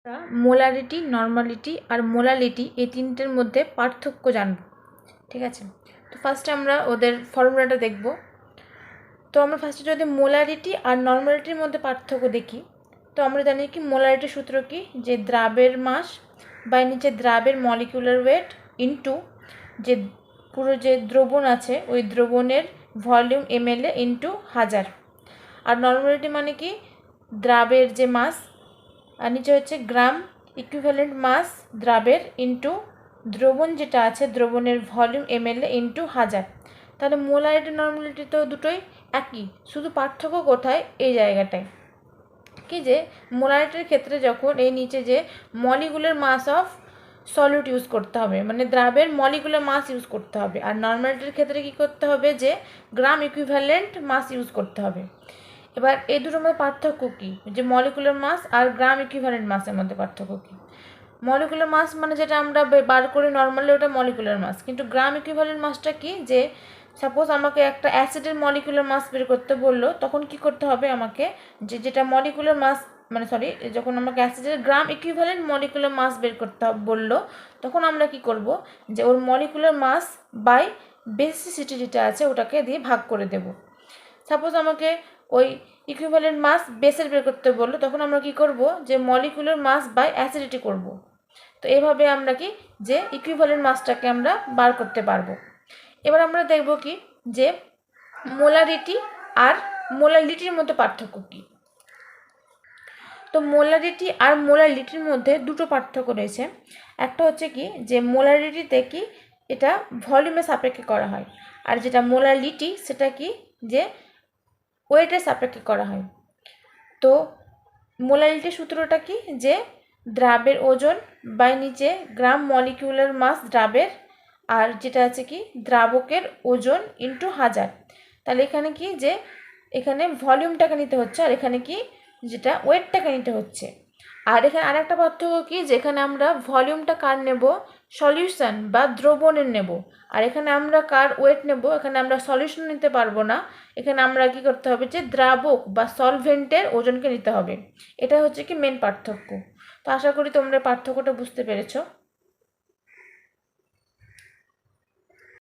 আমরা molarity, normality আর molality এই তিনটের মধ্যে পার্থক্য জানব। ঠিক আছে, তো ফার্স্টে আমরা ওদের ফর্মুলাটা দেখব। তো আমরা ফার্স্টে যদি মোলারিটি আর নর্মালিটির মধ্যে পার্থক্য দেখি, তো আমরা জানি কি মোলারিটির সূত্র কি, যে দ্রাবের মাস বা নিচে দ্রাবের মলিকুলার ওয়েট ইন্টু যে পুরো যে দ্রবণ আছে ওই দ্রবণের ভলিউম ml ইন্টু 1000। আর নর্মালিটি মানে কি, দ্রাবের যে মাস আর নিচে হচ্ছে গ্রাম ইকুইভ্যালেন্ট মাস দ্রাবের ইন্টু দ্রবণ যেটা আছে দ্রবণের ভলিউম ml ইন্টু 1000। তাহলে মোলারিটি নর্মালিটি তো দুটোই একই, শুধু পার্থক্য কোথায়, এই জায়গাটায় কি যে মোলারিটির ক্ষেত্রে যখন এই নিচে যে molecular mass of solute use করতে হবে, মানে দ্রাবের মলিকুলার মাস ইউজ করতে হবে, আর নর্মালিটির ক্ষেত্রে কি করতে হবে, যে গ্রাম ইকুইভ্যালেন্ট মাস ইউজ করতে হবে। এবার এই দুটোর মধ্যে পার্থক্য কী, যে মলিকুলার মাস আর গ্রাম ইকুইভ্যালেন্ট মাসের মধ্যে পার্থক্য কী? মলিকুলার মাস মানে যেটা আমরা বার করি নর্মালি ওটা মলিকুলার মাস, কিন্তু গ্রাম ইকুইভ্যালেন্ট মাসটা কি, যে সাপোজ আমাকে একটা অ্যাসিডের মলিকুলার মাস বের করতে বললো, তখন কি করতে হবে আমাকে, যে যেটা মলিকুলার মাস মানে সরি যখন আমাকে অ্যাসিডের গ্রাম ইকুইভ্যালেন্ট মলিকুলার মাস বের করতে বললো, তখন আমরা কি করব, যে ওর মলিকুলার মাস বাই বেসিসিটি যেটা আছে ওটাকে দিয়ে ভাগ করে দেব। সাপোজ আমাকে ওই ইকুইভ্যালেন্ট মাস বেসের বের করতে বললো, তখন আমরা কি করব, যে মলিকুলার মাস বাই অ্যাসিডিটি করব। তো এইভাবে আমরা কি, যে ইকুইভ্যালেন্ট মাসটাকে আমরা বার করতে পারবো। এবার আমরা দেখব কি, যে মোলারিটি আর মোলালিটির মধ্যে পার্থক্য কী। তো মোলারিটি আর মোলালিটির মধ্যে দুটো পার্থক্য রয়েছে। একটা হচ্ছে কি, যে মোলারিটিতে কি এটা ভলিউমের সাপেক্ষে করা হয়, আর যেটা মোলালিটি সেটা কি, যে ওয়েটের সাপেক্ষে করা হয়। তো মোলালিটির সূত্রটা কি, যে দ্রাবের ওজন বাই নিচে গ্রাম মলিকিউলার মাস দ্রাবের, আর যেটা আছে কি দ্রাবকের ওজন ইন্টু 1000। তাহলে এখানে কি, যে এখানে ভলিউমটাকে নিতে হচ্ছে, আর এখানে কি যেটা ওয়েটটাকে নিতে হচ্ছে। আর এখানে আরেকটা পার্থক্য কি, যেখানে আমরা ভলিউমটা কার নেব, সলিউশন বা দ্রবণের নেব, আর এখানে আমরা কার ওয়েট নেব, এখানে আমরা সলিউশন নিতে পারবো না, এখানে আমরা কি করতে হবে, যে দ্রাবক বা সলভেন্টের ওজনকে নিতে হবে। এটা হচ্ছে কি মেন পার্থক্য। তো আশা করি তোমরা পার্থক্যটা বুঝতে পেরেছো।